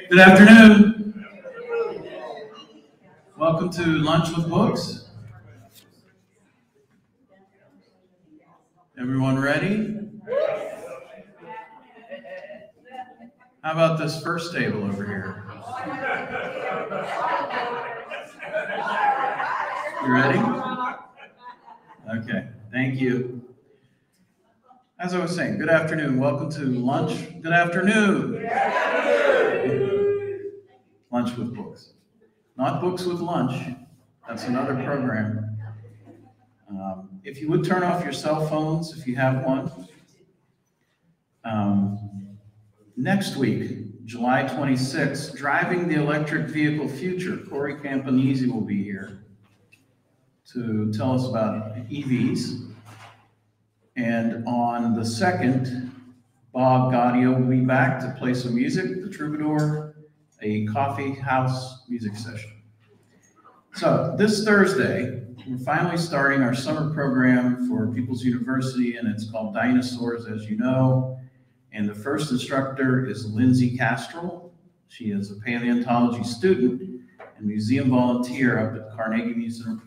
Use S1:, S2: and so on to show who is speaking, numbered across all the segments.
S1: Good afternoon. Welcome to Lunch with Books. Everyone ready? How about this first table over here? You ready? Okay, thank you. As I was saying, good afternoon. Welcome to lunch. Good afternoon. Lunch with Books. Not Books with Lunch. That's another program. If you would turn off your cell phones, if you have one. Next week, July 26th, Driving the Electric Vehicle Future. Corey Campanese will be here to tell us about EVs. And on the 2nd, Bob Gaudio will be back to play some music, the Troubadour, a coffee house music session. So this Thursday, we're finally starting our summer program for People's University, and it's called Dinosaurs, as you know. And the first instructor is Lindsay Castrol. She is a paleontology student and museum volunteer up at Carnegie Museum.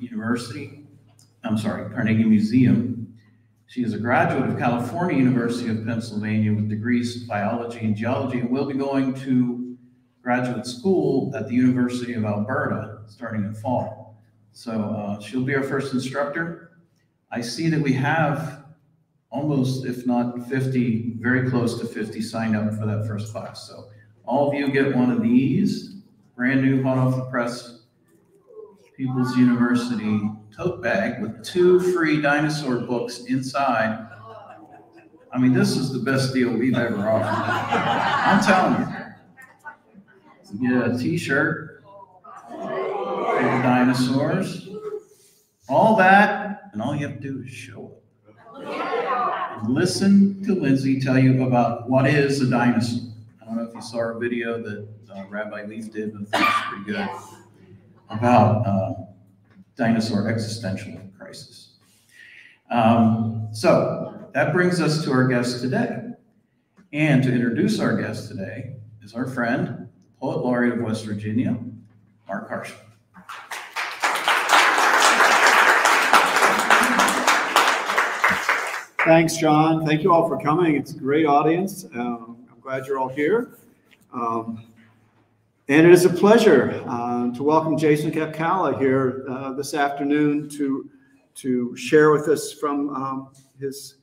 S1: She is a graduate of California University of Pennsylvania with degrees in biology and geology, and will be going to graduate school at the University of Alberta starting in fall. So she'll be our first instructor. I see that we have almost, if not 50, very close to 50 signed up for that first class. So all of you get one of these, brand new, hot off the press, People's University tote bag with 2 free dinosaur books inside. I mean, this is the best deal we've ever offered. I'm telling you. You get a t-shirt for the dinosaurs, all that, and all you have to do is show up. Listen to Lindsay tell you about what is a dinosaur. I don't know if you saw our video that Rabbi Leaf did, but I think it's pretty good, about dinosaur existential crisis. So that brings us to our guest today. And to introduce our guest today is our friend, Poet Laureate of West Virginia, Mark Harshman.
S2: Thanks, John. Thank you all for coming. It's a great audience. I'm glad you're all here. And it is a pleasure to welcome Jason Kapcala here this afternoon to share with us from his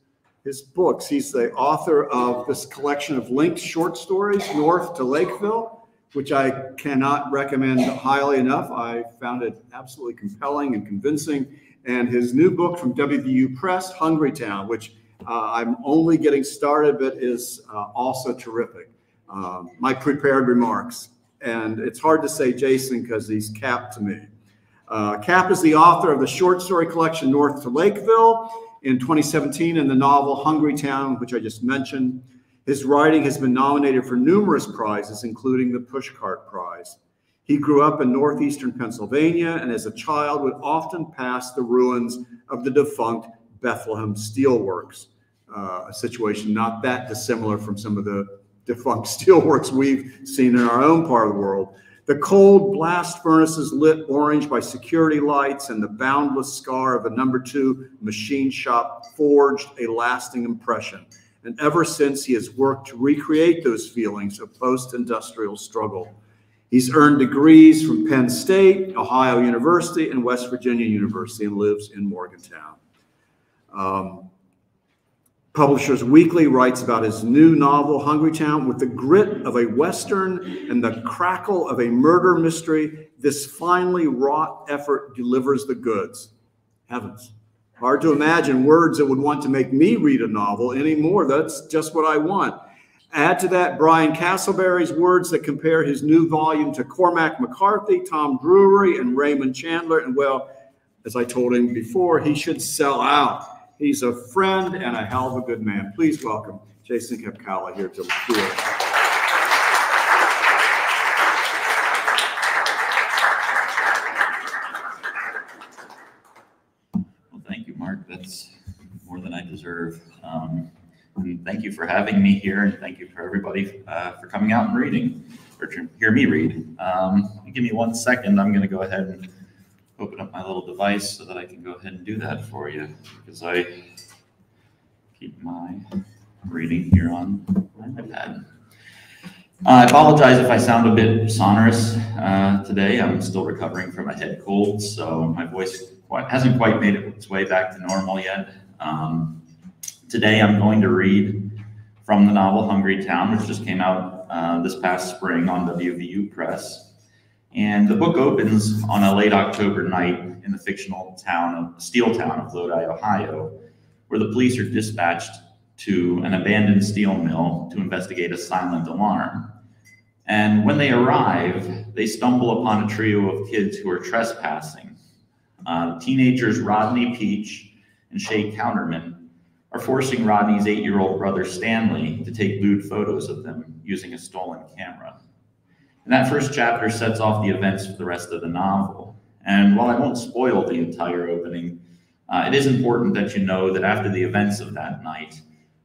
S2: books. He's the author of this collection of linked short stories, North to Lakeville, which I cannot recommend highly enough. I found it absolutely compelling and convincing. And his new book from WVU Press, Hungry Town, which I'm only getting started, but is also terrific. My prepared remarks. And it's hard to say Jason because he's Cap to me. Cap is the author of the short story collection North to Lakeville in 2017 and the novel Hungry Town, which I just mentioned. His writing has been nominated for numerous prizes, including the Pushcart Prize. He grew up in northeastern Pennsylvania, and as a child would often pass the ruins of the defunct Bethlehem Steel Works, a situation not that dissimilar from some of the defunct steelworks we've seen in our own part of the world. The cold blast furnaces lit orange by security lights and the boundless scar of a #2 machine shop forged a lasting impression. And ever since, he has worked to recreate those feelings of post-industrial struggle. He's earned degrees from Penn State, Ohio University, and West Virginia University, and lives in Morgantown. Publishers Weekly writes about his new novel, Hungry Town. With the grit of a Western and the crackle of a murder mystery, this finely wrought effort delivers the goods. Heavens. Hard to imagine words that would want to make me read a novel anymore. That's just what I want. Add to that Brian Castleberry's words that compare his new volume to Cormac McCarthy, Tom Drury, and Raymond Chandler. And well, as I told him before, he should sell out. He's a friend and a hell of a good man. Please welcome Jason Kapcala here to the floor.
S3: Well, thank you, Mark. That's more than I deserve. And thank you for having me here, and thank you for everybody for coming out and reading, or to hear me read. Give me 1 second. I'm going to go ahead and open up my little device so that I can go ahead and do that for you, because I keep my reading here on my iPad. I apologize if I sound a bit sonorous today. I'm still recovering from a head cold, so my voice hasn't quite made its way back to normal yet. Today I'm going to read from the novel Hungry Town, which just came out this past spring on WVU Press. And the book opens on a late October night in the fictional steel town of Lodi, Ohio, where the police are dispatched to an abandoned steel mill to investigate a silent alarm. And when they arrive, they stumble upon a trio of kids who are trespassing. Teenagers Rodney Peach and Shay Counterman are forcing Rodney's 8-year-old brother Stanley to take lewd photos of them using a stolen camera. And that first chapter sets off the events for the rest of the novel. And while I won't spoil the entire opening, it is important that you know that after the events of that night,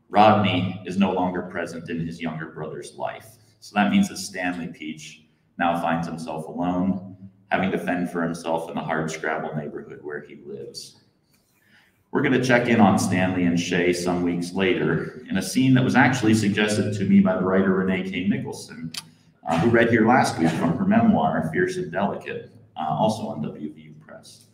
S3: Rodney is no longer present in his younger brother's life. So that means that Stanley Peach now finds himself alone, having to fend for himself in the hardscrabble neighborhood where he lives. We're going to check in on Stanley and Shay some weeks later in a scene that was actually suggested to me by the writer Renee K. Nicholson, who read here last week from her memoir, Fierce and Delicate, also on WVU Press.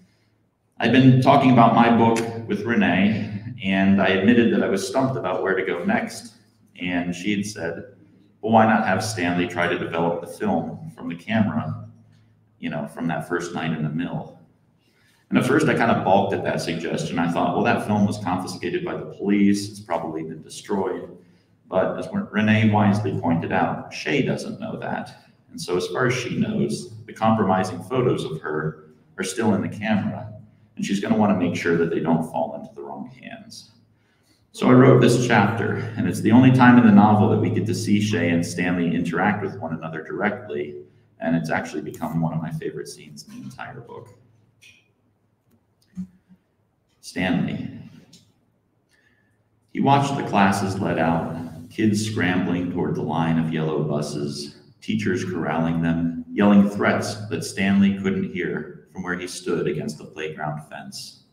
S3: I've been talking about my book with Renee, and I admitted that I was stumped about where to go next. And she had said, well, why not have Stanley try to develop the film from the camera, from that first night in the mill? And at first I kind of balked at that suggestion. I thought, well, that film was confiscated by the police. It's probably been destroyed. But as Renee wisely pointed out, Shay doesn't know that. And so as far as she knows, the compromising photos of her are still in the camera. And she's going to want to make sure that they don't fall into the wrong hands. So I wrote this chapter, and it's the only time in the novel that we get to see Shay and Stanley interact with one another directly, and it's actually become one of my favorite scenes in the entire book. Stanley. He watched the classes let out, kids scrambling toward the line of yellow buses, teachers corralling them, yelling threats that Stanley couldn't hear from where he stood against the playground fence.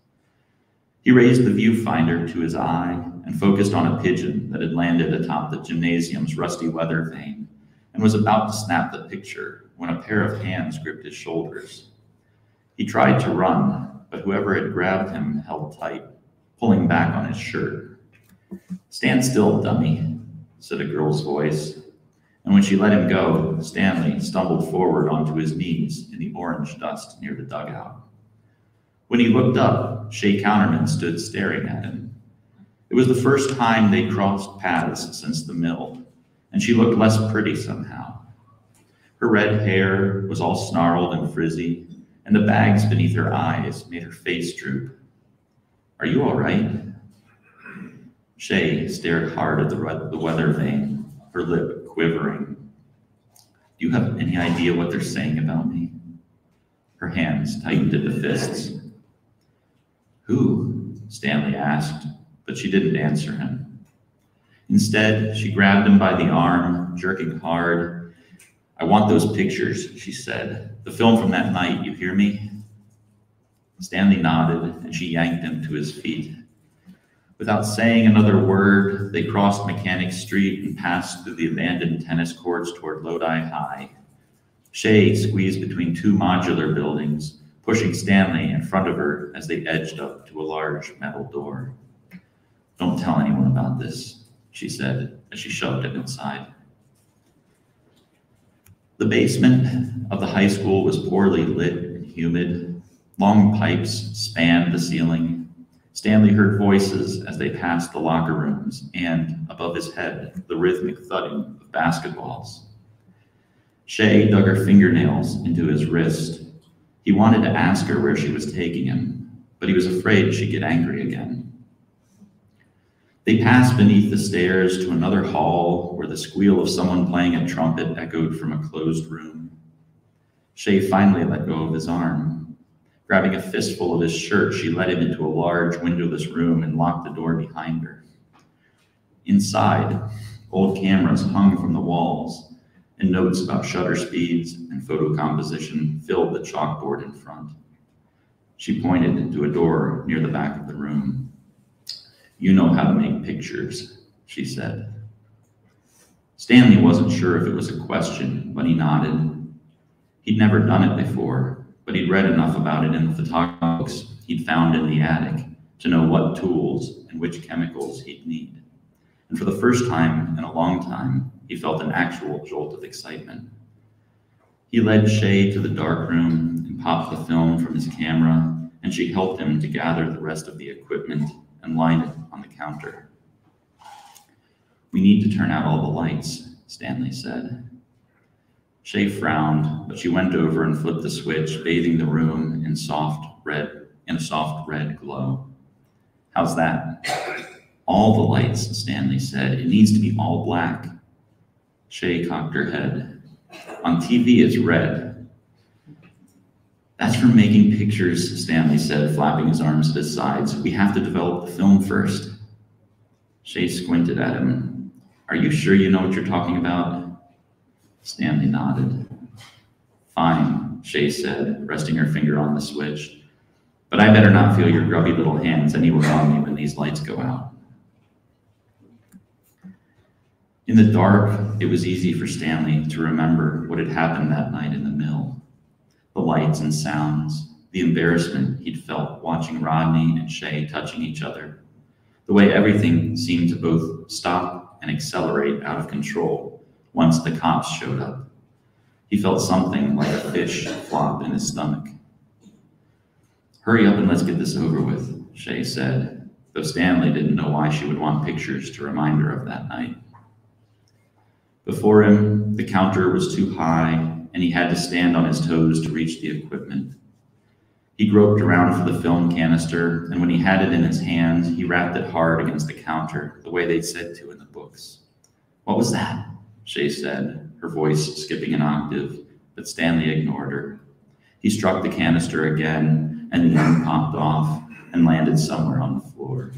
S3: He raised the viewfinder to his eye and focused on a pigeon that had landed atop the gymnasium's rusty weather vane and was about to snap the picture when a pair of hands gripped his shoulders. He tried to run, but whoever had grabbed him held tight, pulling back on his shirt. "Stand still, dummy," said a girl's voice. And when she let him go, Stanley stumbled forward onto his knees in the orange dust near the dugout. When he looked up, Shay Counterman stood staring at him. It was the first time they'd crossed paths since the mill, and she looked less pretty somehow. Her red hair was all snarled and frizzy, and the bags beneath her eyes made her face droop. "Are you all right?" Shay stared hard at the weather vane, her lip quivering. "Do you have any idea what they're saying about me?" Her hands tightened into fists. "Who?" Stanley asked, but she didn't answer him. Instead, she grabbed him by the arm, jerking hard. "I want those pictures," she said. "The film from that night, you hear me?" Stanley nodded, and she yanked him to his feet. Without saying another word, they crossed Mechanic Street and passed through the abandoned tennis courts toward Lodi High. Shay squeezed between two modular buildings, pushing Stanley in front of her as they edged up to a large metal door. "Don't tell anyone about this," she said as she shoved him inside. The basement of the high school was poorly lit and humid. Long pipes spanned the ceiling. Stanley heard voices as they passed the locker rooms and, above his head, the rhythmic thudding of basketballs. Shay dug her fingernails into his wrist. He wanted to ask her where she was taking him, but he was afraid she'd get angry again. They passed beneath the stairs to another hall where the squeal of someone playing a trumpet echoed from a closed room. Shay finally let go of his arm. Grabbing a fistful of his shirt, she led him into a large windowless room and locked the door behind her. Inside, old cameras hung from the walls, and notes about shutter speeds and photo composition filled the chalkboard in front. She pointed to a door near the back of the room. "You know how to make pictures," she said. Stanley wasn't sure if it was a question, but he nodded. He'd never done it before, but he'd read enough about it in the photography books he'd found in the attic to know what tools and which chemicals he'd need. And for the first time in a long time, he felt an actual jolt of excitement. He led Shay to the dark room and popped the film from his camera, and she helped him to gather the rest of the equipment and line it on the counter. "We need to turn out all the lights," Stanley said. Shay frowned, but she went over and flipped the switch, bathing the room in a soft red glow. "How's that?" "All the lights," Stanley said. "It needs to be all black." Shay cocked her head. "On TV, it's red." "That's for making pictures," Stanley said, flapping his arms at his sides. "We have to develop the film first." Shay squinted at him. "Are you sure you know what you're talking about?" Stanley nodded. "Fine," Shay said, resting her finger on the switch. "But I better not feel your grubby little hands anywhere on me when these lights go out." In the dark, it was easy for Stanley to remember what had happened that night in the mill. The lights and sounds, the embarrassment he'd felt watching Rodney and Shay touching each other, the way everything seemed to both stop and accelerate out of control once the cops showed up. He felt something like a fish flop in his stomach. "Hurry up and let's get this over with," Shay said, though Stanley didn't know why she would want pictures to remind her of that night. Before him, the counter was too high, and he had to stand on his toes to reach the equipment. He groped around for the film canister, and when he had it in his hand, he rapped it hard against the counter, the way they'd said to in the books. "What was that?" Shay said, her voice skipping an octave, but Stanley ignored her. He struck the canister again, and the end popped off and landed somewhere on the floor.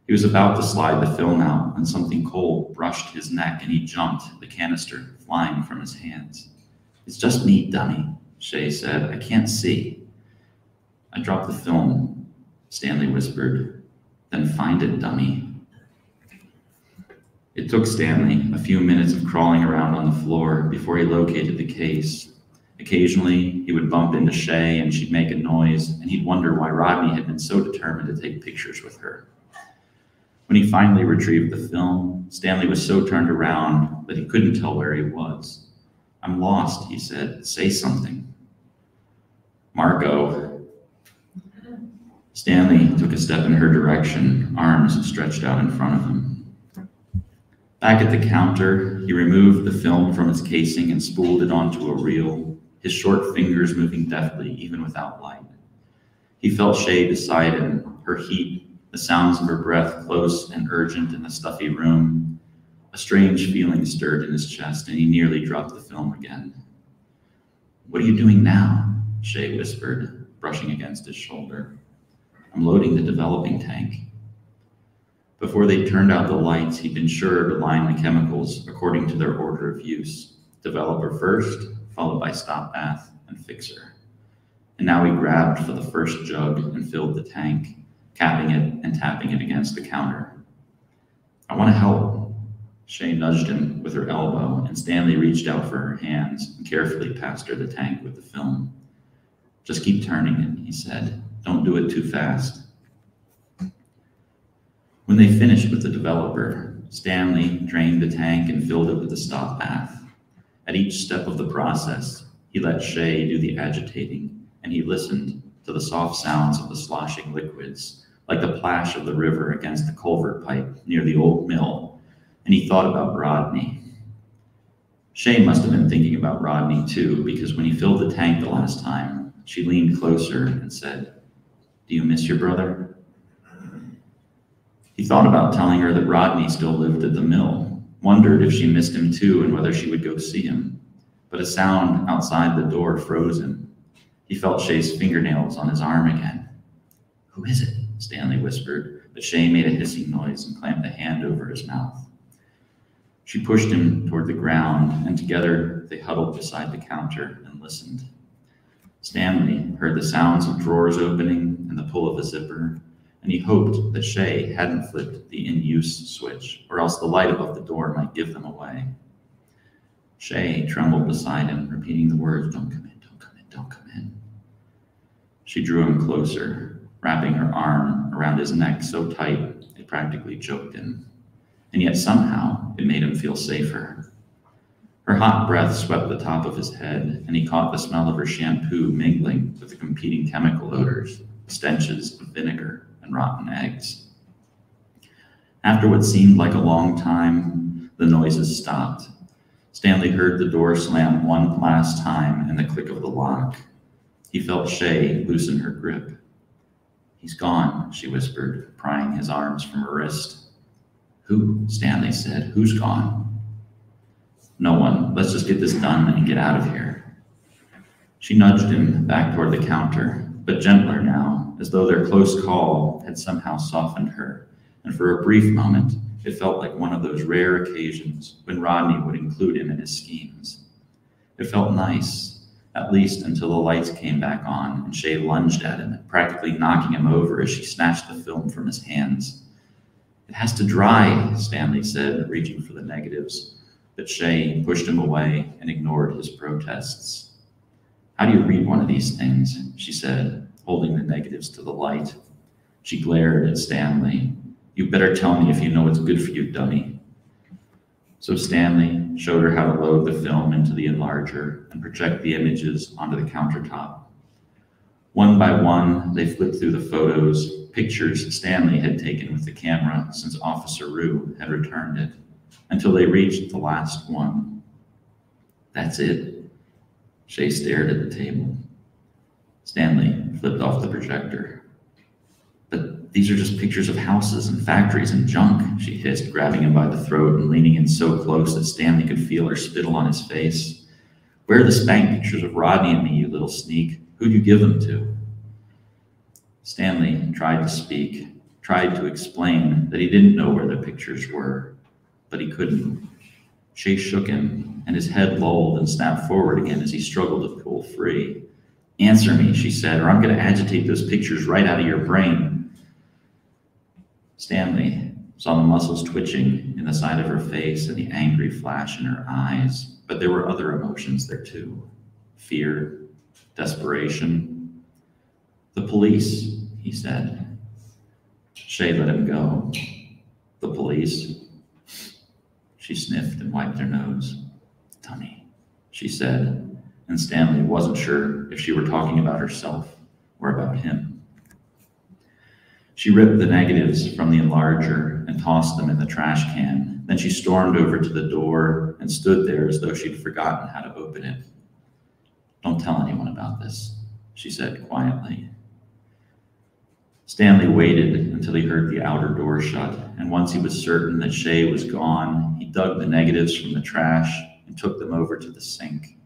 S3: He was about to slide the film out when something cold brushed his neck, and he jumped, the canister flying from his hands. "It's just me, dummy," Shay said. "I can't see." "I dropped the film," Stanley whispered. "Then find it, dummy." It took Stanley a few minutes of crawling around on the floor before he located the case. Occasionally, he would bump into Shay and she'd make a noise, and he'd wonder why Rodney had been so determined to take pictures with her. When he finally retrieved the film, Stanley was so turned around that he couldn't tell where he was. "I'm lost," he said. "Say something." "Marco." Stanley took a step in her direction, arms stretched out in front of him. Back at the counter, he removed the film from its casing and spooled it onto a reel, his short fingers moving deftly even without light. He felt Shay beside him, her heat, the sounds of her breath close and urgent in the stuffy room. A strange feeling stirred in his chest, and he nearly dropped the film again. "What are you doing now?" Shay whispered, brushing against his shoulder. "I'm loading the developing tank." Before they turned out the lights, he'd been sure to line the chemicals according to their order of use. Developer first, followed by stop bath and fixer. And now he grabbed for the first jug and filled the tank, capping it and tapping it against the counter. "I want to help." Shay nudged him with her elbow, and Stanley reached out for her hands and carefully passed her the tank with the film. "Just keep turning it," he said. "Don't do it too fast." When they finished with the developer, Stanley drained the tank and filled it with the stop bath. At each step of the process, he let Shay do the agitating, and he listened to the soft sounds of the sloshing liquids, like the plash of the river against the culvert pipe near the old mill, and he thought about Rodney. Shay must have been thinking about Rodney too, because when he filled the tank the last time, she leaned closer and said, "Do you miss your brother?" He thought about telling her that Rodney still lived at the mill, wondered if she missed him too and whether she would go see him, but a sound outside the door froze him. He felt Shay's fingernails on his arm again. "Who is it?" Stanley whispered, but Shay made a hissing noise and clamped a hand over his mouth. She pushed him toward the ground, and together they huddled beside the counter and listened. Stanley heard the sounds of drawers opening and the pull of a zipper, and he hoped that Shay hadn't flipped the in-use switch, or else the light above the door might give them away. Shay trembled beside him, repeating the words, "Don't come in, don't come in, don't come in." She drew him closer, wrapping her arm around his neck so tight it practically choked him, and yet somehow it made him feel safer. Her hot breath swept the top of his head, and he caught the smell of her shampoo mingling with the competing chemical odors, stenches of vinegar and rotten eggs. After what seemed like a long time, the noises stopped. Stanley heard the door slam one last time and the click of the lock. He felt Shay loosen her grip. "He's gone," she whispered, prying his arms from her wrist. "Who?" Stanley said. "Who's gone?" "No one. Let's just get this done and get out of here." She nudged him back toward the counter, but gentler now, as though their close call had somehow softened her, and for a brief moment, it felt like one of those rare occasions when Rodney would include him in his schemes. It felt nice, at least until the lights came back on and Shay lunged at him, practically knocking him over as she snatched the film from his hands. "It has to dry," Stanley said, reaching for the negatives, but Shay pushed him away and ignored his protests. "How do you read one of these things?" she said, holding the negatives to the light. She glared at Stanley. "You better tell me if you know what's good for you, dummy." So Stanley showed her how to load the film into the enlarger and project the images onto the countertop. One by one, they flipped through the photos, pictures Stanley had taken with the camera since Officer Rue had returned it, until they reached the last one. "That's it." Shay stared at the table. Stanley flipped off the projector. "But these are just pictures of houses and factories and junk," she hissed, grabbing him by the throat and leaning in so close that Stanley could feel her spittle on his face. "Where are the spank pictures of Rodney and me, you little sneak? Who'd you give them to?" Stanley tried to speak, tried to explain that he didn't know where the pictures were, but he couldn't. Shay shook him, and his head lolled and snapped forward again as he struggled to pull free. "Answer me," she said, "or I'm going to agitate those pictures right out of your brain." Stanley saw the muscles twitching in the side of her face and the angry flash in her eyes, but there were other emotions there too. Fear, desperation. "The police," he said. Shay let him go. "The police?" She sniffed and wiped her nose. "Dummy," she said, and Stanley wasn't sure if she were talking about herself or about him. She ripped the negatives from the enlarger and tossed them in the trash can. Then she stormed over to the door and stood there as though she'd forgotten how to open it. "Don't tell anyone about this," she said quietly. Stanley waited until he heard the outer door shut, and once he was certain that Shay was gone, he dug the negatives from the trash and took them over to the sink.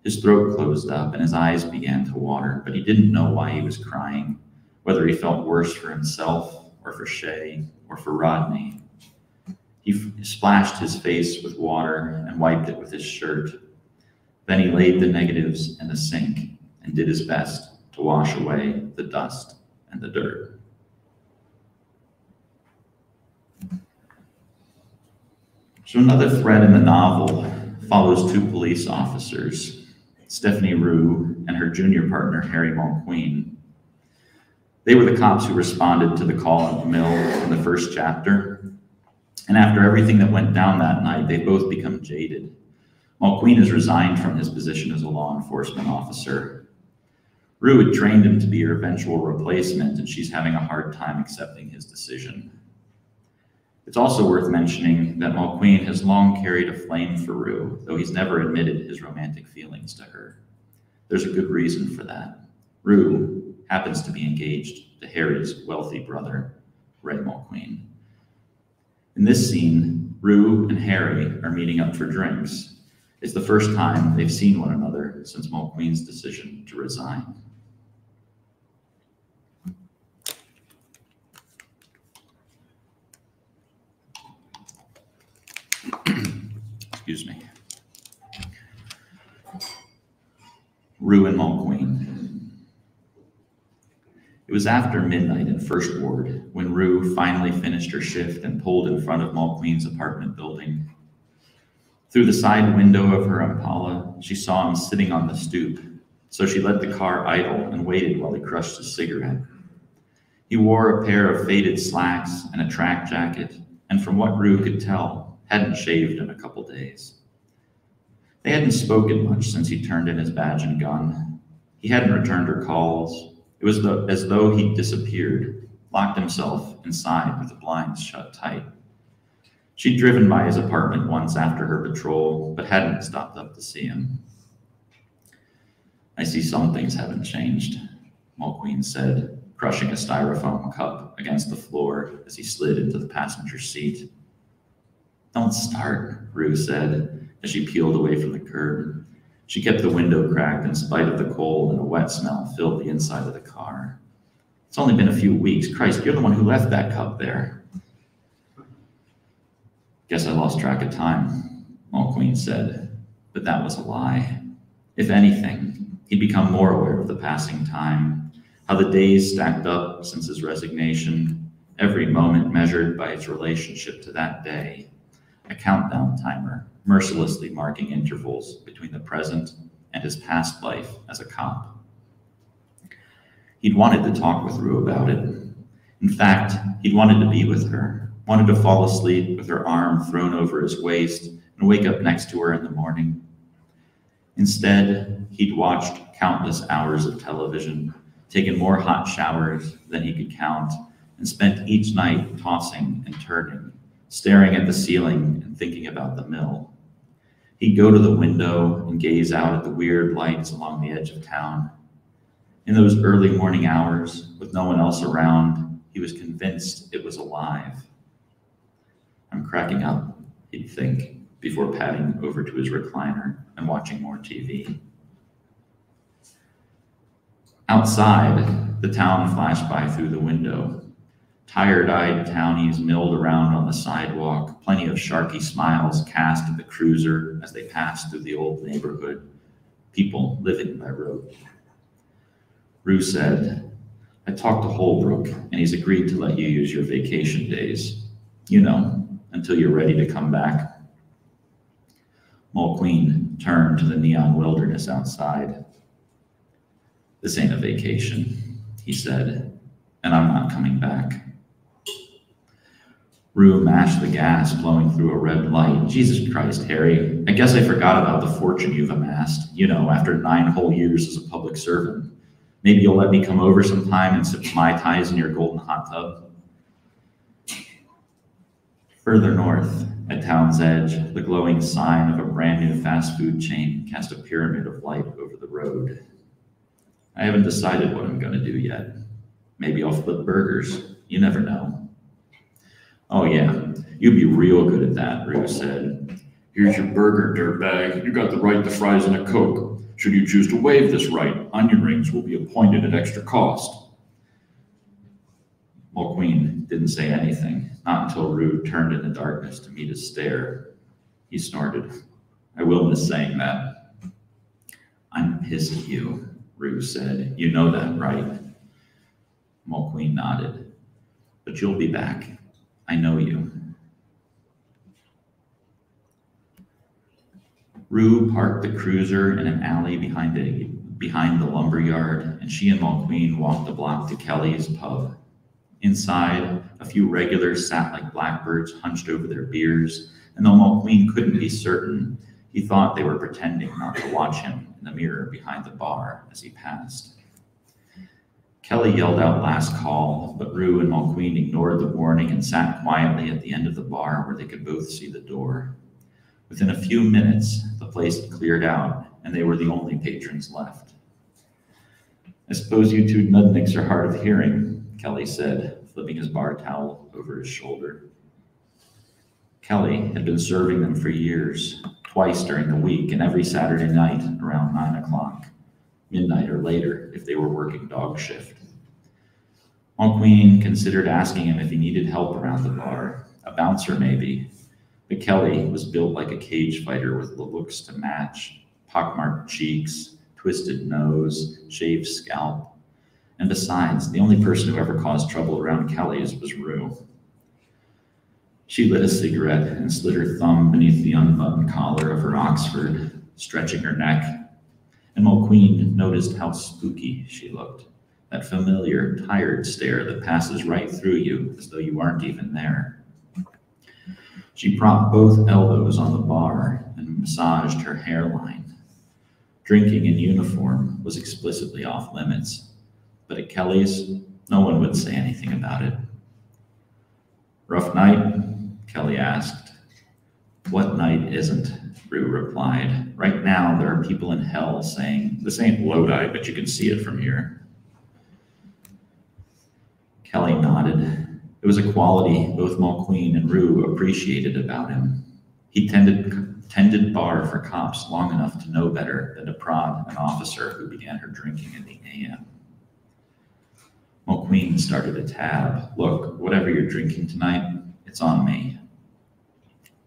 S3: His throat closed up and his eyes began to water, but he didn't know why he was crying, whether he felt worse for himself or for Shay or for Rodney. He splashed his face with water and wiped it with his shirt. Then he laid the negatives in the sink and did his best to wash away the dust and the dirt. So another thread in the novel follows two police officers, Stephanie Rue and her junior partner, Harry Mulqueen. They were the cops who responded to the call at the mill in the first chapter. And after everything that went down that night, they both become jaded. Mulqueen has resigned from his position as a law enforcement officer. Rue had trained him to be her eventual replacement, and she's having a hard time accepting his decision. It's also worth mentioning that Mulqueen has long carried a flame for Rue, though he's never admitted his romantic feelings to her. There's a good reason for that. Rue happens to be engaged to Harry's wealthy brother, Ray Mulqueen. In this scene, Rue and Harry are meeting up for drinks. It's the first time they've seen one another since Mulqueen's decision to resign. Excuse me. Rue and Mulqueen. It was after midnight in First Ward when Rue finally finished her shift and pulled in front of Mulqueen's apartment building. Through the side window of her Impala, she saw him sitting on the stoop, so she let the car idle and waited while he crushed a cigarette. He wore a pair of faded slacks and a track jacket, and from what Rue could tell, hadn't shaved in a couple days. They hadn't spoken much since he turned in his badge and gun. He hadn't returned her calls. It was as though he'd disappeared, locked himself inside with the blinds shut tight. She'd driven by his apartment once after her patrol, but hadn't stopped up to see him. I see some things haven't changed, Mulqueen said, crushing a styrofoam cup against the floor as he slid into the passenger seat. Don't start, Rue said, as she peeled away from the curb. She kept the window cracked in spite of the cold, and a wet smell filled the inside of the car. It's only been a few weeks. Christ, you're the one who left that cup there. Guess I lost track of time, Mulqueen said, but that was a lie. If anything, he'd become more aware of the passing time, how the days stacked up since his resignation, every moment measured by its relationship to that day, a countdown timer, mercilessly marking intervals between the present and his past life as a cop. He'd wanted to talk with Rue about it. In fact, he'd wanted to be with her, wanted to fall asleep with her arm thrown over his waist and wake up next to her in the morning. Instead, he'd watched countless hours of television, taken more hot showers than he could count, and spent each night tossing and turning, staring at the ceiling and thinking about the mill. He'd go to the window and gaze out at the weird lights along the edge of town. In those early morning hours, with no one else around, he was convinced it was alive. I'm cracking up, he'd think, before padding over to his recliner and watching more TV. Outside, the town flashed by through the window. Tired-eyed townies milled around on the sidewalk, plenty of sharky smiles cast at the cruiser as they passed through the old neighborhood, people living by road. Rue said, I talked to Holbrook, and he's agreed to let you use your vacation days. You know, until you're ready to come back. Mulqueen turned to the neon wilderness outside. This ain't a vacation, he said, and I'm not coming back. Rue mashed the gas, blowing through a red light. Jesus Christ, Harry, I guess I forgot about the fortune you've amassed, you know, after 9 whole years as a public servant. Maybe you'll let me come over sometime and sip Mai Tais in your golden hot tub. Further north, at town's edge, the glowing sign of a brand new fast food chain cast a pyramid of light over the road. I haven't decided what I'm going to do yet. Maybe I'll flip burgers. You never know. Oh yeah, you'd be real good at that, Rue said. Here's your burger, dirtbag. You got the right to fries and a Coke. Should you choose to waive this right, onion rings will be appointed at extra cost. Mulqueen didn't say anything, not until Rue turned in the darkness to meet his stare. He snorted. I will miss saying that. I'm pissed at you, Rue said. You know that, right? Mulqueen nodded. But you'll be back. I know you. Rue parked the cruiser in an alley behind the lumber yard, and she and Mulqueen walked the block to Kelly's pub. Inside, a few regulars sat like blackbirds hunched over their beers, and though Mulqueen couldn't be certain, he thought they were pretending not to watch him in the mirror behind the bar as he passed. Kelly yelled out last call, but Rue and Mulqueen ignored the warning and sat quietly at the end of the bar where they could both see the door. Within a few minutes, the place had cleared out, and they were the only patrons left. I suppose you two nudniks are hard of hearing, Kelly said, flipping his bar towel over his shoulder. Kelly had been serving them for years, twice during the week and every Saturday night around 9 o'clock, midnight or later if they were working dog shift. Mulqueen considered asking him if he needed help around the bar, a bouncer maybe, But Kelly was built like a cage fighter with the looks to match: pockmarked cheeks, twisted nose, shaved scalp. And besides, the only person who ever caused trouble around Kelly's was Rue. She lit a cigarette and slid her thumb beneath the unbuttoned collar of her Oxford, stretching her neck. And Mulqueen noticed how spooky she looked, that familiar, tired stare that passes right through you as though you aren't even there. She propped both elbows on the bar and massaged her hairline. Drinking in uniform was explicitly off limits, but at Kelly's, no one would say anything about it. "Rough night?" Kelly asked. "What night isn't?" Rue replied. "Right now, there are people in hell saying, 'This ain't Lodi, but you can see it from here.'" Kelly nodded. It was a quality both Mulqueen and Rue appreciated about him. He tended bar for cops long enough to know better than to prod an officer who began her drinking in the AM. Mulqueen started a tab. "Look, whatever you're drinking tonight, it's on me."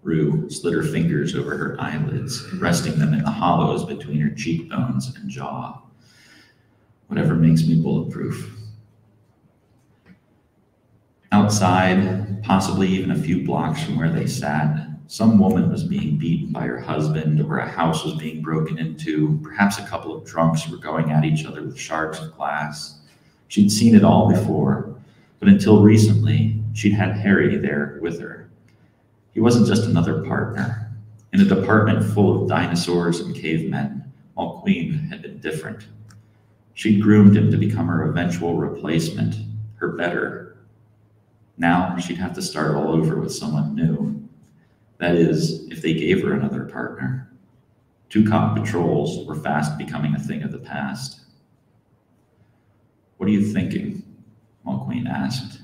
S3: Rue slid her fingers over her eyelids, resting them in the hollows between her cheekbones and jaw. "Whatever makes me bulletproof." Outside, possibly even a few blocks from where they sat, some woman was being beaten by her husband, or a house was being broken into. Perhaps a couple of drunks were going at each other with shards of glass. She'd seen it all before, but until recently, she'd had Harry there with her. He wasn't just another partner. In a department full of dinosaurs and cavemen, Mulqueen had been different. She'd groomed him to become her eventual replacement, her better. Now she'd have to start all over with someone new. That is, if they gave her another partner. Two-cop patrols were fast becoming a thing of the past. "What are you thinking?" Mulqueen asked.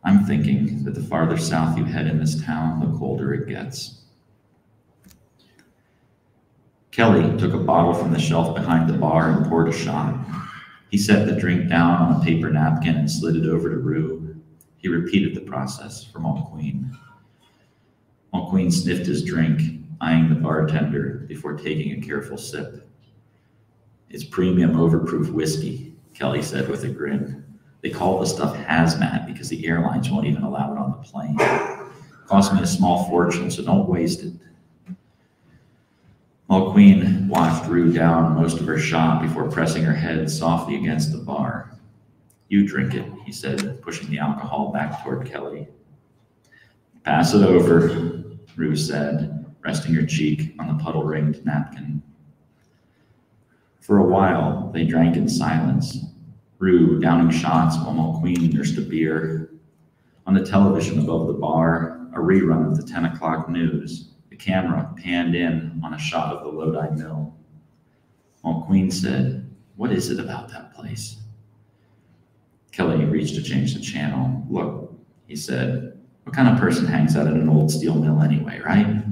S3: "I'm thinking that the farther south you head in this town, the colder it gets." Kelly took a bottle from the shelf behind the bar and poured a shot. He set the drink down on a paper napkin and slid it over to Rue. He repeated the process for Mulqueen. Mulqueen sniffed his drink, eyeing the bartender before taking a careful sip. "It's premium overproof whiskey," Kelly said with a grin. "They call the stuff hazmat because the airlines won't even allow it on the plane. It cost me a small fortune, so don't waste it." Mulqueen watched Rue down most of her shot before pressing her head softly against the bar. "You drink it," he said, pushing the alcohol back toward Kelly. "Pass it over," Rue said, resting her cheek on the puddle-ringed napkin. For a while, they drank in silence, Rue downing shots while Mulqueen nursed a beer. On the television above the bar, a rerun of the 10 o'clock news. The camera panned in on a shot of the Lodi mill. Mulqueen said, "What is it about that place?" Kelly reached to change the channel. "Look," he said, "what kind of person hangs out at an old steel mill anyway, right?"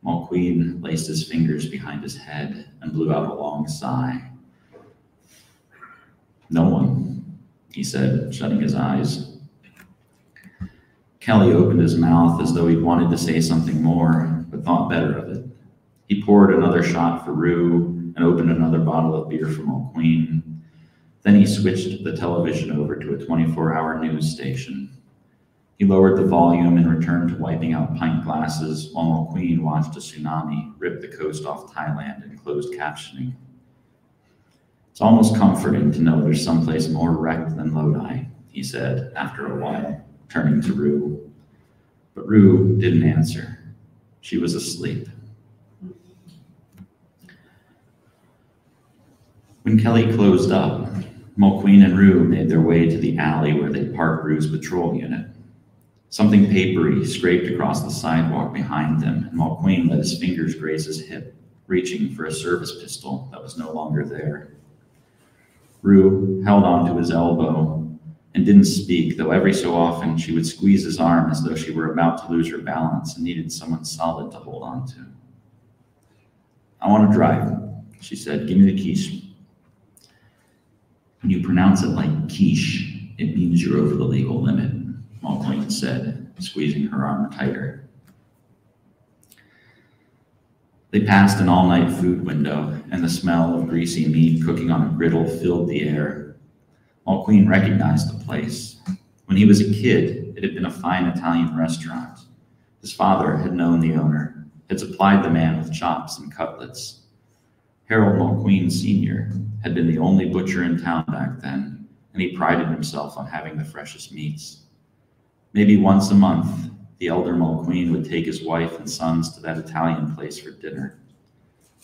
S3: Mulqueen laced his fingers behind his head and blew out a long sigh. "No one," he said, shutting his eyes. Kelly opened his mouth as though he'd wanted to say something more, but thought better of it. He poured another shot for Rue and opened another bottle of beer for Mulqueen. Then he switched the television over to a 24-hour news station. He lowered the volume and returned to wiping out pint glasses while Mulqueen watched a tsunami rip the coast off Thailand in closed captioning. "It's almost comforting to know there's someplace more wrecked than Lodi," he said after a while, turning to Rue. But Rue didn't answer. She was asleep. When Kelly closed up, Mulqueen and Rue made their way to the alley where they'd parked Rue's patrol unit. Something papery scraped across the sidewalk behind them, and Mulqueen let his fingers graze his hip, reaching for a service pistol that was no longer there. Rue held onto his elbow and didn't speak, though every so often she would squeeze his arm as though she were about to lose her balance and needed someone solid to hold on to. "I want to drive," she said. "Give me the keys." "When you pronounce it like quiche, it means you're over the legal limit," Mulqueen said, squeezing her arm tighter. They passed an all-night food window, and the smell of greasy meat cooking on a griddle filled the air. Mulqueen recognized the place. When he was a kid, it had been a fine Italian restaurant. His father had known the owner, had supplied the man with chops and cutlets. Harold Mulqueen Sr. had been the only butcher in town back then, and he prided himself on having the freshest meats. Maybe once a month, the elder Mulqueen would take his wife and sons to that Italian place for dinner.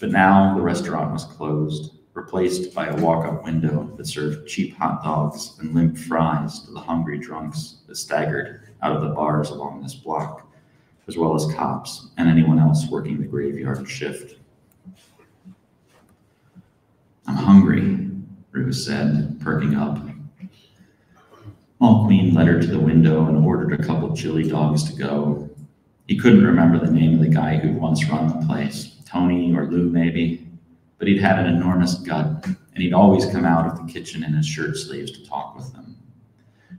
S3: But now the restaurant was closed, replaced by a walk-up window that served cheap hot dogs and limp fries to the hungry drunks that staggered out of the bars along this block, as well as cops and anyone else working the graveyard shift. "I'm hungry," Rue said, perking up. Mulqueen led her to the window and ordered a couple chili dogs to go. He couldn't remember the name of the guy who'd once run the place, Tony or Lou maybe, but he'd had an enormous gut, and he'd always come out of the kitchen in his shirt sleeves to talk with them.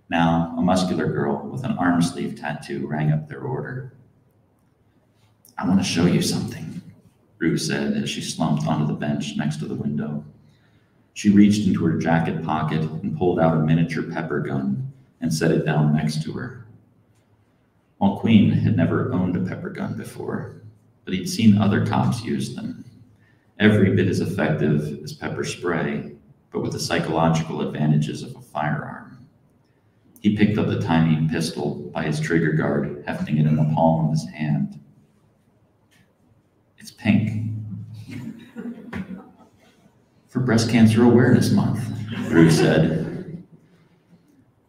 S3: Now, a muscular girl with an arm sleeve tattoo rang up their order. "I want to show you something," Rue said as she slumped onto the bench next to the window. She reached into her jacket pocket and pulled out a miniature pepper gun and set it down next to her. Mulqueen had never owned a pepper gun before, but he'd seen other cops use them. Every bit as effective as pepper spray, but with the psychological advantages of a firearm. He picked up the tiny pistol by its trigger guard, hefting it in the palm of his hand. "It's pink. For Breast Cancer Awareness Month," Rue said.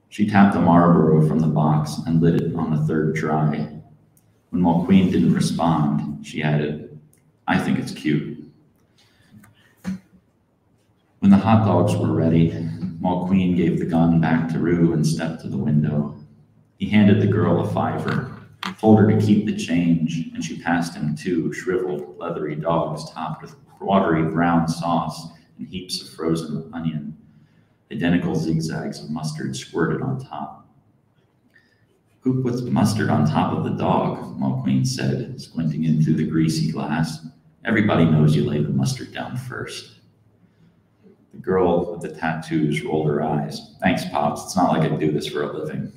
S3: She tapped the Marlboro from the box and lit it on the third try. When Mulqueen didn't respond, she added, "I think it's cute." When the hot dogs were ready, Mulqueen gave the gun back to Rue and stepped to the window. He handed the girl a $5, told her to keep the change, and she passed him 2 shriveled, leathery dogs topped with watery brown sauce and heaps of frozen onion, identical zigzags of mustard squirted on top. "Who puts mustard on top of the dog?" Mulqueen said, squinting in through the greasy glass. "Everybody knows you lay the mustard down first." The girl with the tattoos rolled her eyes. "Thanks, Pops. It's not like I do this for a living."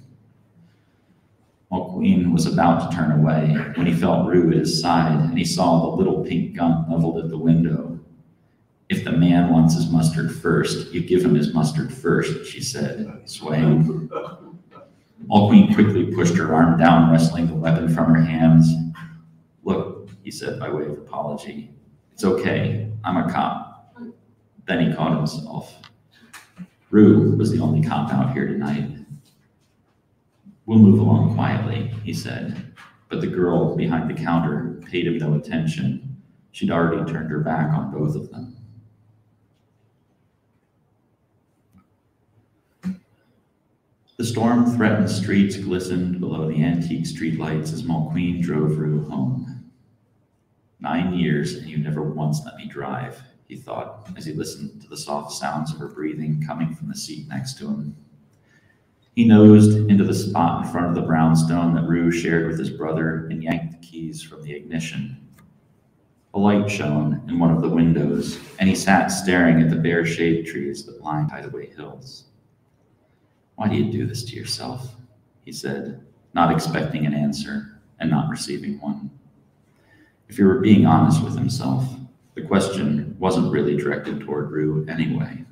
S3: Mulqueen was about to turn away when he felt Rue at his side, and he saw the little pink gun leveled at the window. "If the man wants his mustard first, you give him his mustard first," she said, swaying. Mulqueen quickly pushed her arm down, wrestling the weapon from her hands. "Look," he said by way of apology, "it's okay. I'm a cop." Then he caught himself. Rue was the only cop out here tonight. "We'll move along quietly," he said, but the girl behind the counter paid him no attention. She'd already turned her back on both of them. The storm-threatened streets glistened below the antique streetlights as Mulqueen drove Rue home. 9 years, and you never once let me drive, he thought, as he listened to the soft sounds of her breathing coming from the seat next to him. He nosed into the spot in front of the brownstone that Rue shared with his brother and yanked the keys from the ignition. A light shone in one of the windows, and he sat staring at the bare shade trees that lined Hideaway Hills. "Why do you do this to yourself?" he said, not expecting an answer and not receiving one. If he were being honest with himself, the question wasn't really directed toward Rue anyway.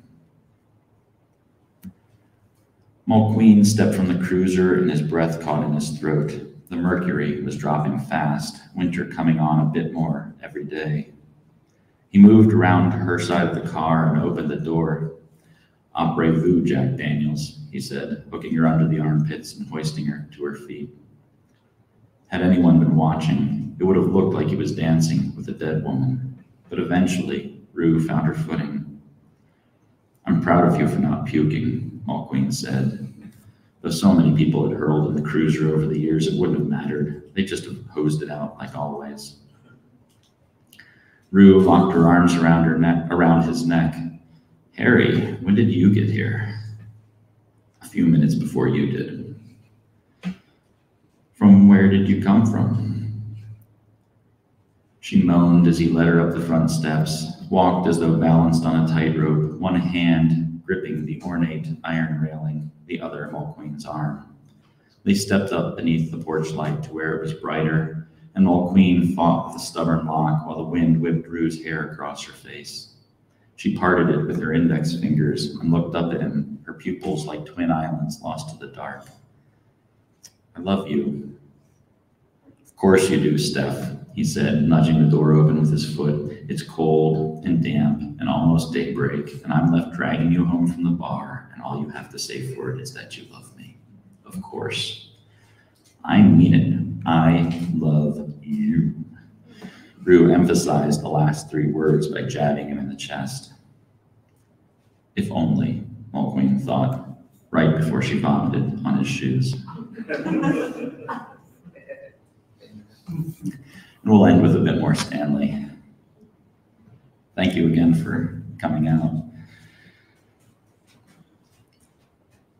S3: Mulqueen stepped from the cruiser and his breath caught in his throat. The mercury was dropping fast, winter coming on a bit more every day. He moved around to her side of the car and opened the door. "Après vous, Jack Daniels," he said, hooking her under the armpits and hoisting her to her feet. Had anyone been watching, it would have looked like he was dancing with a dead woman, but eventually Rue found her footing. "I'm proud of you for not puking," Mulqueen said. Though so many people had hurled in the cruiser over the years, it wouldn't have mattered. They just have hosed it out like always. Rue locked her arms around his neck. "Harry, when did you get here?" "A few minutes before you did." From where did you come from?" She moaned as he led her up the front steps, walked as though balanced on a tightrope, one hand gripping the ornate iron railing, the other Mulqueen's arm. They stepped up beneath the porch light to where it was brighter, and Mulqueen fought with the stubborn lock while the wind whipped Rue's hair across her face. She parted it with her index fingers and looked up at him, her pupils like twin islands lost to the dark. "I love you." "Of course you do, Steph," he said, nudging the door open with his foot. "It's cold and damp and almost daybreak, and I'm left dragging you home from the bar, and all you have to say for it is that you love me. Of course." "I mean it. I love you." Rue emphasized the last three words by jabbing him in the chest. If only, Mulqueen thought, right before she vomited on his shoes. And we'll end with a bit more Stanley. Thank you again for coming out.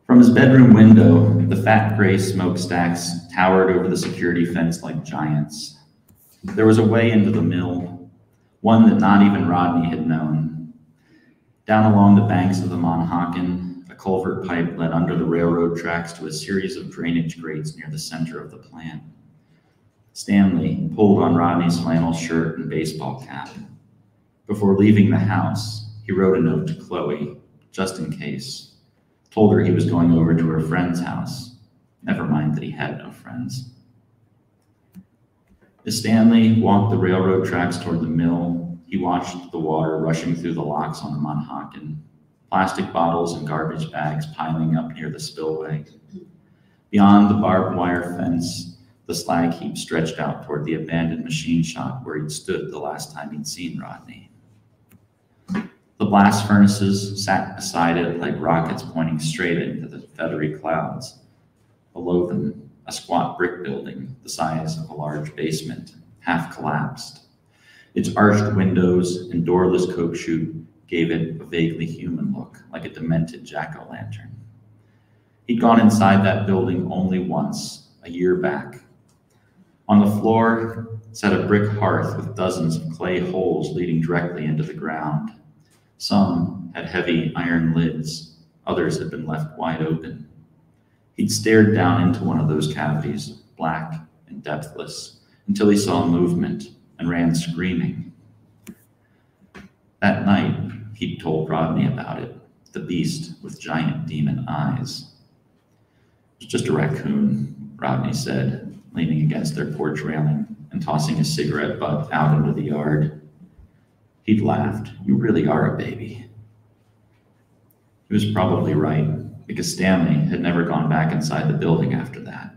S3: From his bedroom window, the fat gray smokestacks towered over the security fence like giants. There was a way into the mill, one that not even Rodney had known. Down along the banks of the Monhocken, a culvert pipe led under the railroad tracks to a series of drainage grates near the center of the plant. Stanley pulled on Rodney's flannel shirt and baseball cap. Before leaving the house, he wrote a note to Chloe, just in case. Told her he was going over to her friend's house. Never mind that he had no friends. As Stanley walked the railroad tracks toward the mill, he watched the water rushing through the locks on the Monhocken, plastic bottles and garbage bags piling up near the spillway. Beyond the barbed wire fence, the slag heap stretched out toward the abandoned machine shop where he'd stood the last time he'd seen Rodney. The blast furnaces sat beside it like rockets pointing straight into the feathery clouds. Below them, a squat brick building the size of a large basement, half collapsed. Its arched windows and doorless coke chute gave it a vaguely human look, like a demented jack-o'-lantern. He'd gone inside that building only once, a year back. On the floor sat a brick hearth with dozens of clay holes leading directly into the ground. Some had heavy iron lids, others had been left wide open. He'd stared down into one of those cavities, black and depthless, until he saw movement and ran screaming. That night, he'd told Rodney about it, the beast with giant demon eyes. "It's just a raccoon," Rodney said, leaning against their porch railing and tossing his cigarette butt out into the yard. He'd laughed. "You really are a baby." He was probably right, because Stanley had never gone back inside the building after that.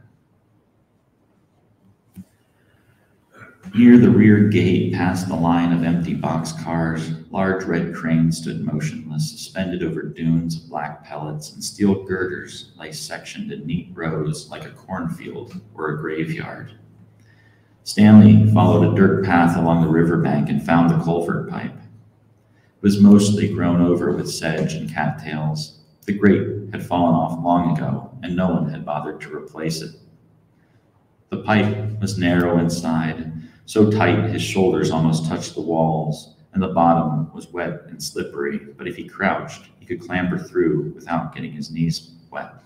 S3: Near the rear gate, past the line of empty boxcars, large red cranes stood motionless, suspended over dunes of black pellets, and steel girders lay sectioned in neat rows like a cornfield or a graveyard. Stanley followed a dirt path along the riverbank and found the culvert pipe. It was mostly grown over with sedge and cattails. The grate had fallen off long ago, and no one had bothered to replace it. The pipe was narrow inside, so tight his shoulders almost touched the walls, and the bottom was wet and slippery, but if he crouched, he could clamber through without getting his knees wet.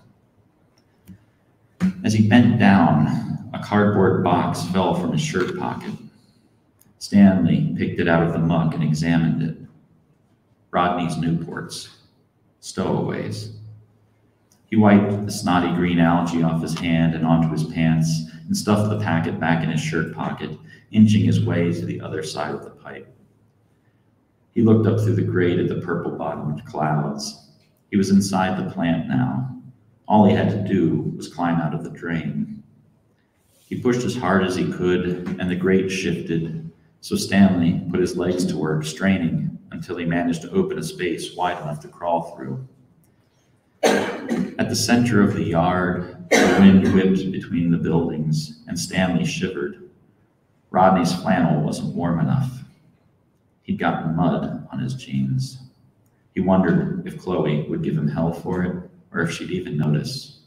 S3: As he bent down, a cardboard box fell from his shirt pocket. Stanley picked it out of the muck and examined it. Rodney's Newports. Stowaways. He wiped the snotty green algae off his hand and onto his pants and stuffed the packet back in his shirt pocket, inching his way to the other side of the pipe. He looked up through the grate at the purple-bottomed clouds. He was inside the plant now. All he had to do was climb out of the drain. He pushed as hard as he could, and the grate shifted, so Stanley put his legs to work, straining until he managed to open a space wide enough to crawl through. At the center of the yard, the wind whipped between the buildings, and Stanley shivered. Rodney's flannel wasn't warm enough. He'd gotten mud on his jeans. He wondered if Chloe would give him hell for it, or if she'd even notice.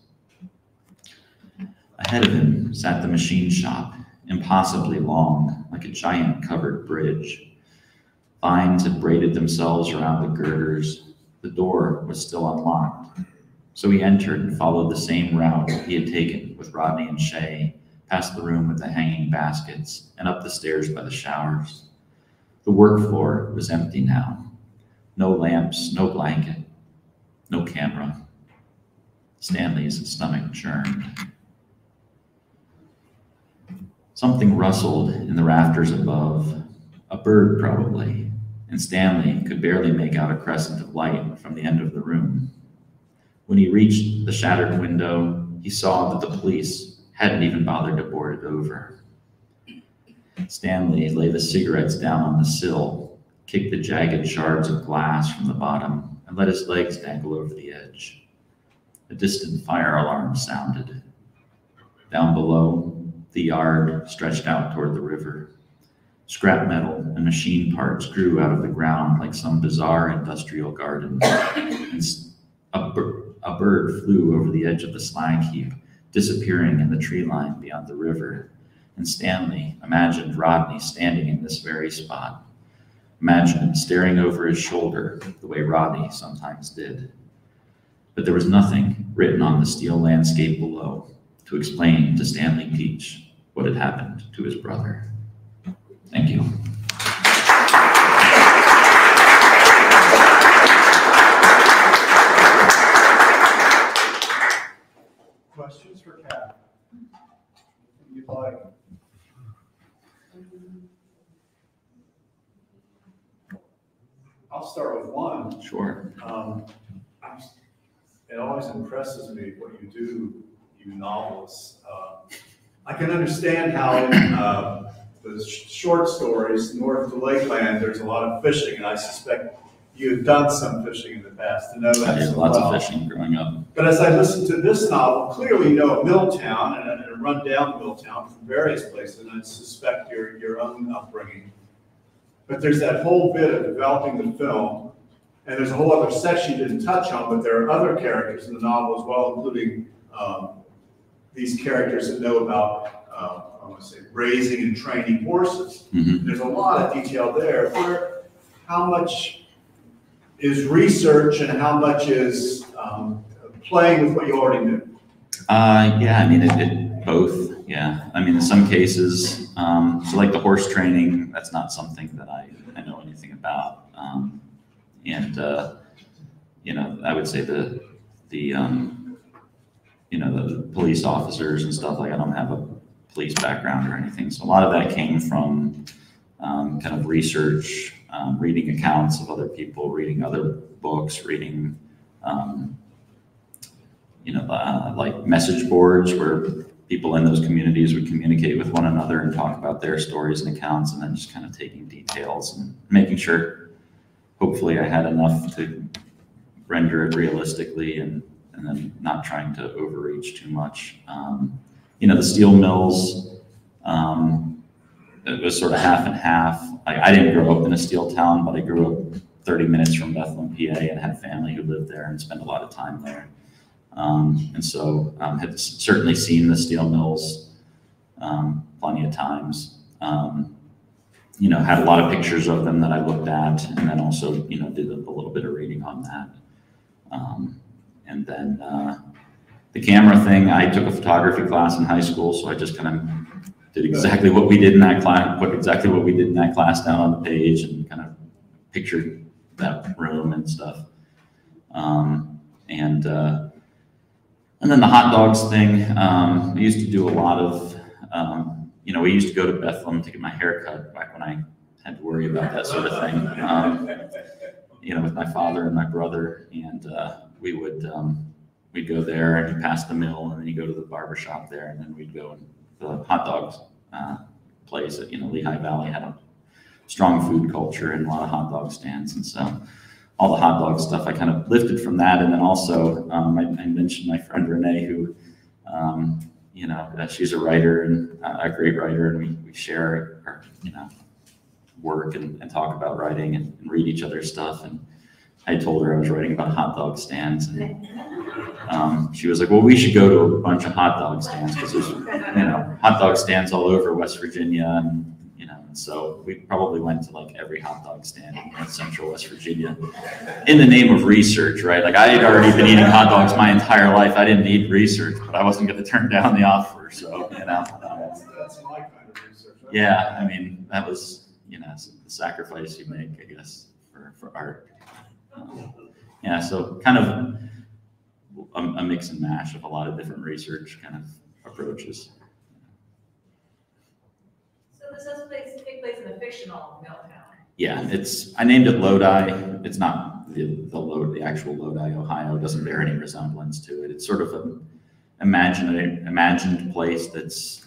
S3: A Ahead of him sat the machine shop, impossibly long, like a giant covered bridge. Vines had braided themselves around the girders. The door was still unlocked. So he entered and followed the same route he had taken with Rodney and Shay, past the room with the hanging baskets, and up the stairs by the showers. The work floor was empty now. No lamps, no blanket, no camera. Stanley's stomach churned. Something rustled in the rafters above, a bird probably, and Stanley could barely make out a crescent of light from the end of the room. When he reached the shattered window, he saw that the police hadn't even bothered to board it over. Stanley laid the cigarettes down on the sill, kicked the jagged shards of glass from the bottom, and let his legs dangle over the edge. A distant fire alarm sounded. Down below, the yard stretched out toward the river. Scrap metal and machine parts grew out of the ground like some bizarre industrial garden. And a bird flew over the edge of the slag heap, disappearing in the tree line beyond the river. And Stanley imagined Rodney standing in this very spot. Imagined him staring over his shoulder the way Rodney sometimes did. But there was nothing written on the steel landscape below to explain to Stanley Peach what had happened to his brother. Thank you.
S2: Questions for Kat? You'd like? I'll start with one.
S3: Sure.
S2: It always impresses me what you do, you novelists. I can understand how in the short stories north of the Lakeland, there's a lot of fishing, and I suspect you have done some fishing in the past to know that.
S3: I did lots of fishing growing up.
S2: But as I listened to this novel, clearly you know Milltown and run down Milltown from various places, and I suspect your own upbringing. But there's that whole bit of developing the film, and there's a whole other section you didn't touch on, but there are other characters in the novel as well, including these characters that know about, I want to say, raising and training horses.
S3: Mm-hmm.
S2: There's a lot of detail there. How much is research and how much is playing with what you already knew?
S3: Yeah, I mean, it both. Yeah, I mean, in some cases, so like the horse training, that's not something that I know anything about. I would say the police officers and stuff, like I don't have a police background or anything. So a lot of that came from kind of research, reading accounts of other people, reading other books, reading, like message boards where people in those communities would communicate with one another and talk about their stories and accounts, and then just kind of taking details and making sure, hopefully I had enough to render it realistically and then not trying to overreach too much. The steel mills, it was sort of half and half. I didn't grow up in a steel town, but I grew up 30 minutes from Bethlehem, PA, and had family who lived there and spent a lot of time there. Had certainly seen the steel mills plenty of times. Had a lot of pictures of them that I looked at, and then also, did a little bit of reading on that. The camera thing, I took a photography class in high school, so I just kind of did exactly what we did in that class, put exactly what we did in that class down on the page and kind of pictured that room and stuff. And then the hot dogs thing, we used to do a lot of, we used to go to Bethlehem to get my hair cut back when I had to worry about that sort of thing, with my father and my brother. And we'd go there and you pass the mill and then you go to the barber shop there, and then we'd go and the hot dogs place at, Lehigh Valley had a strong food culture and a lot of hot dog stands. And so all the hot dog stuff I kind of lifted from that. And then also I mentioned my friend Renee, who, she's a writer and a great writer, and we share our, work and talk about writing and read each other's stuff. And I told her I was writing about hot dog stands, and she was like, well, we should go to a bunch of hot dog stands, because there's, hot dog stands all over West Virginia, and so we probably went to like every hot dog stand in central West Virginia in the name of research, right? Like I had already been eating hot dogs my entire life. I didn't need research, but I wasn't going to turn down the offer. So,
S2: That's my kind of research.
S3: Yeah, I mean, that was, the sacrifice you make, I guess, for art. Yeah, so kind of a mix and mash of a lot of different research kind of approaches.
S4: So this does take place in a fictional mill town.
S3: Yeah, I named it Lodi. It's not the actual Lodi, Ohio. It doesn't bear any resemblance to it. It's sort of an imagined place that's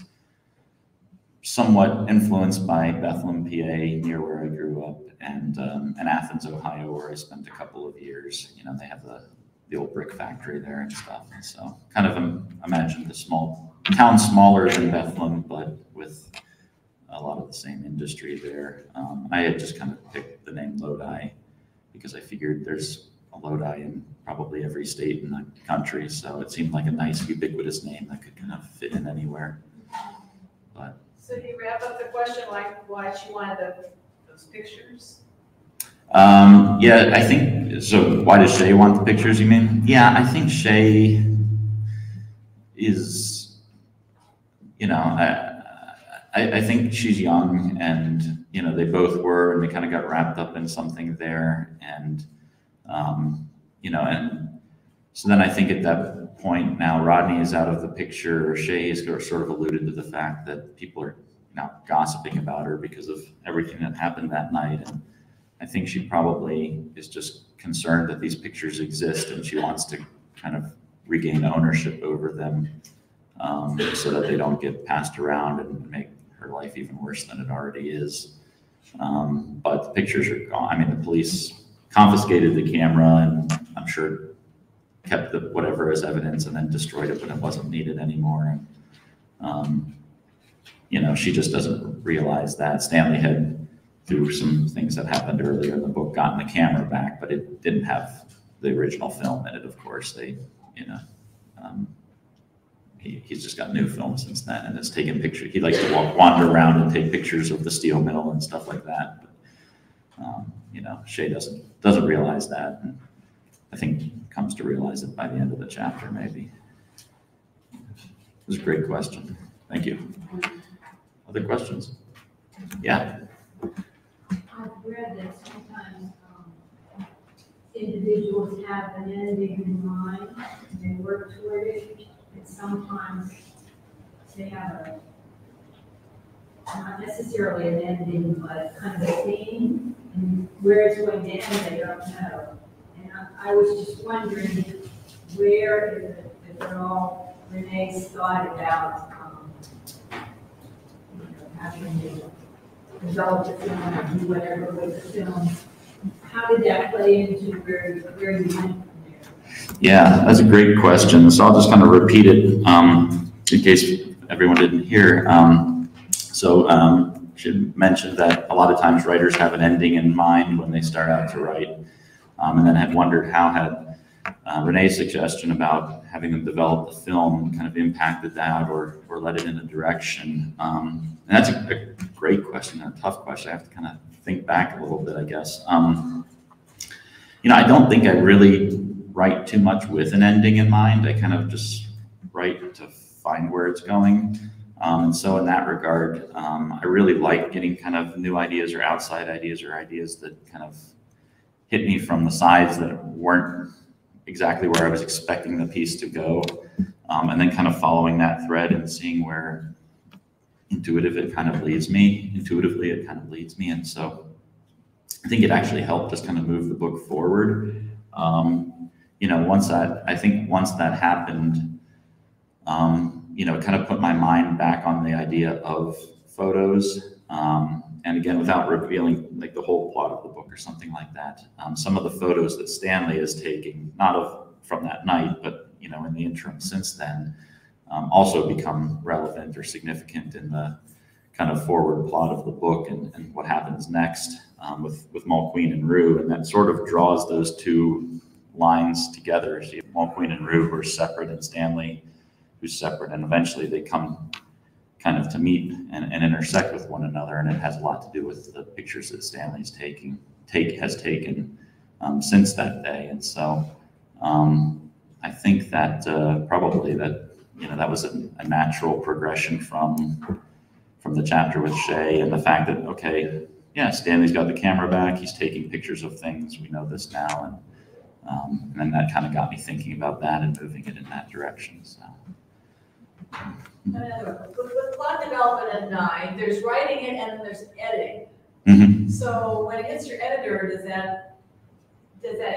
S3: somewhat influenced by Bethlehem, PA, near where I grew up, and Athens, Ohio, where I spent a couple of years. They have the old brick factory there and stuff. And so kind of imagined a small town, smaller than Bethlehem, but with a lot of the same industry there. I had just kind of picked the name Lodi because I figured there's a Lodi in probably every state in the country. So it seemed like a nice ubiquitous name that could kind of fit in anywhere. But
S4: so do you wrap up the question why she wanted those pictures?
S3: Yeah, I think so. Why does Shay want the pictures, you mean? Yeah, I think Shay is, I think she's young, and they both were, and they kind of got wrapped up in something there, and and so then I think at that point now Rodney is out of the picture. Shay has sort of alluded to the fact that people are now gossiping about her because of everything that happened that night, and I think she probably is just concerned that these pictures exist, and she wants to kind of regain ownership over them, so that they don't get passed around and make her life even worse than it already is. But the pictures are gone. I mean, the police confiscated the camera, and I'm sure kept whatever as evidence, and then destroyed it when it wasn't needed anymore. And, she just doesn't realize that Stanley had, through some things that happened earlier in the book, gotten the camera back, but it didn't have the original film in it. Of course, he's just got new film since then, and is taking pictures. He likes to wander around and take pictures of the steel mill and stuff like that. But, Shay doesn't realize that, and I think comes to realize it by the end of the chapter, maybe. It was a great question. Thank you. Other questions? Yeah.
S5: I've read that sometimes individuals have an ending in mind and they work toward it, and sometimes they have not necessarily an ending, but kind of a theme, and where it's going to end, they don't know. And I was just wondering where, if at all, Renee's thought about having to develop the film or do whatever with the film. How did that play into where you went from there?
S3: Yeah, that's a great question. So I'll just kind of repeat it in case everyone didn't hear. She mentioned that a lot of times writers have an ending in mind when they start out to write, and then had wondered how had Renee's suggestion about having them develop the film kind of impacted that or led it in a direction. And that's a great question, a tough question. I have to kind of think back a little bit, I guess. I don't think I really write too much with an ending in mind. I kind of just write to find where it's going. And so in that regard, I really like getting kind of new ideas or outside ideas or ideas that kind of hit me from the sides that weren't exactly where I was expecting the piece to go. And then kind of following that thread and seeing where intuitively it kind of leads me. And so I think it actually helped us kind of move the book forward. Once that happened, it kind of put my mind back on the idea of photos. And again, without revealing like the whole plot of the book or something like that, some of the photos that Stanley is taking, not from that night, but in the interim since then, also become relevant or significant in the kind of forward plot of the book and what happens next with Mulqueen and Rue, and that sort of draws those two lines together. So you have Mulqueen and Rue who are separate, and Stanley who's separate, and eventually they come kind of to meet and intersect with one another, and it has a lot to do with the pictures that Stanley's has taken since that day. And so I think that probably that that was a natural progression from the chapter with Shay, and the fact that, okay, yeah, Stanley's got the camera back, he's taking pictures of things, we know this now, and then that kind of got me thinking about that and moving it in that direction. So.
S4: With plot development at 9, there's writing it and then there's editing.
S3: Mm-hmm.
S4: So when it hits your editor, does that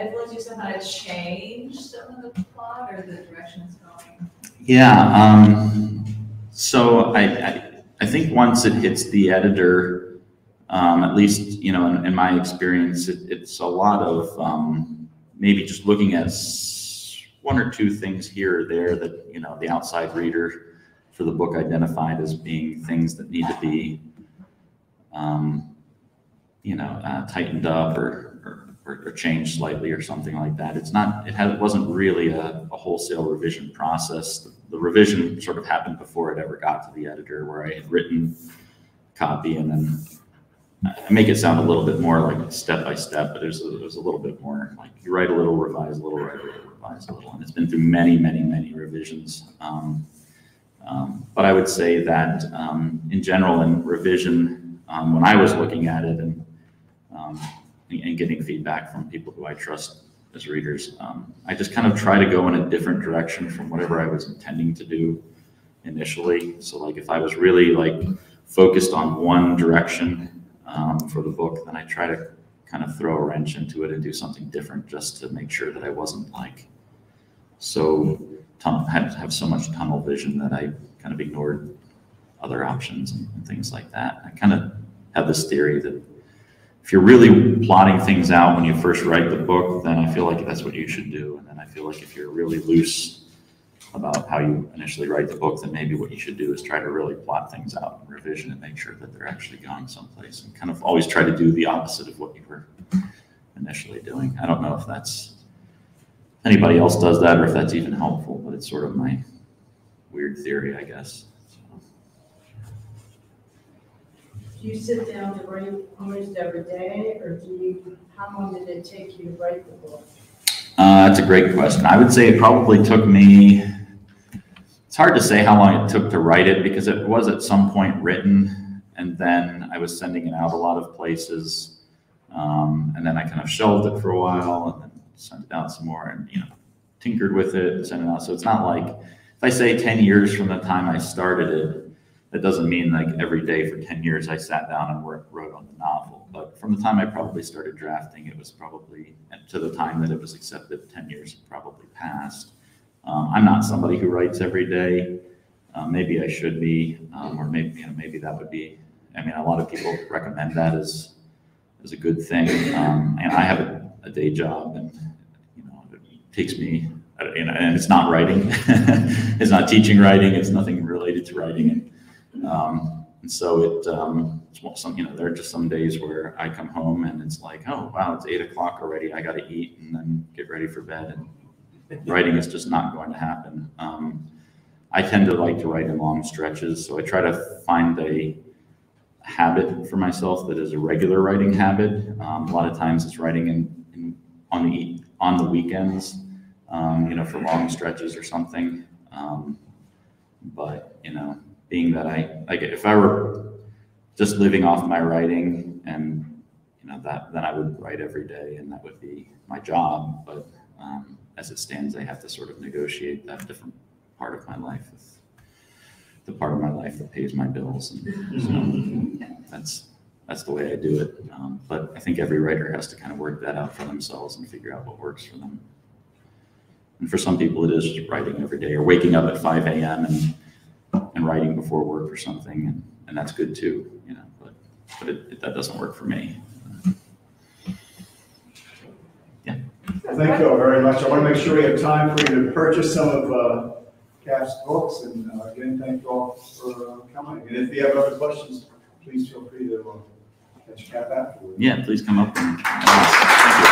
S4: influence you somehow to change some of the plot or the direction it's going?
S3: Yeah. So I think once it hits the editor, at least in my experience, it's a lot of maybe just looking at one or two things here or there that the outside reader for the book identified as being things that need to be tightened up or changed slightly or something like that. It wasn't really a wholesale revision process. The revision sort of happened before it ever got to the editor, where I had written copy, and then I make it sound a little bit more like step by step, but there's a little bit more like you write a little, revise a little, write a little, revise a little, and it's been through many, many, many revisions. But I would say that in general, in revision, when I was looking at it and getting feedback from people who I trust as readers, I just kind of try to go in a different direction from whatever I was intending to do initially. So like if I was really like focused on one direction for the book, then I try to kind of throw a wrench into it and do something different, just to make sure that I wasn't like have so much tunnel vision that I kind of ignored other options and things like that. I kind of have this theory that if you're really plotting things out when you first write the book, then I feel like that's what you should do. And then I feel like if you're really loose about how you initially write the book, then maybe what you should do is try to really plot things out in revision and make sure that they're actually going someplace, and kind of always try to do the opposite of what you were initially doing. I don't know if anybody else does that or if that's even helpful, but it's sort of my weird theory, I guess.
S6: Do you sit down to write almost every day, or how long did it take you to write the book?
S3: That's a great question. I would say it probably took me, it's hard to say how long it took to write it, because it was at some point written, and then I was sending it out a lot of places, and then I kind of shelved it for a while, and then sent it out some more, and tinkered with it and sent it out. So it's not like, if I say 10 years from the time I started it, that doesn't mean like every day for 10 years I sat down and wrote on the novel. But from the time I probably started drafting, it was probably, to the time that it was accepted, 10 years had probably passed. I'm not somebody who writes every day. Maybe I should be, or maybe that would be, a lot of people recommend that as a good thing. And I have a day job, and it takes me, and it's not writing. It's not teaching writing. It's nothing related to writing. And so there are just some days where I come home and it's like, oh wow, it's 8 o'clock already. I got to eat and then get ready for bed. And writing is just not going to happen. I tend to like to write in long stretches, so I try to find a habit for myself that is a regular writing habit. A lot of times it's writing on the weekends, for long stretches or something. But being that if I were just living off my writing, and then I would write every day, and that would be my job. But as it stands, I have to sort of negotiate that different part of my life with the part of my life that pays my bills, and so that's the way I do it. But I think every writer has to kind of work that out for themselves and figure out what works for them. And for some people, it is just writing every day, or waking up at 5 a.m. and writing before work or something, and that's good too, but that doesn't work for me. Yeah.
S2: Thank you all very much. I want to make sure we have time for you to purchase some of Cap's books. And again, thank you all for coming. And if you have other questions, please feel free to catch Cap afterwards.
S3: Yeah, please come up. Thank you.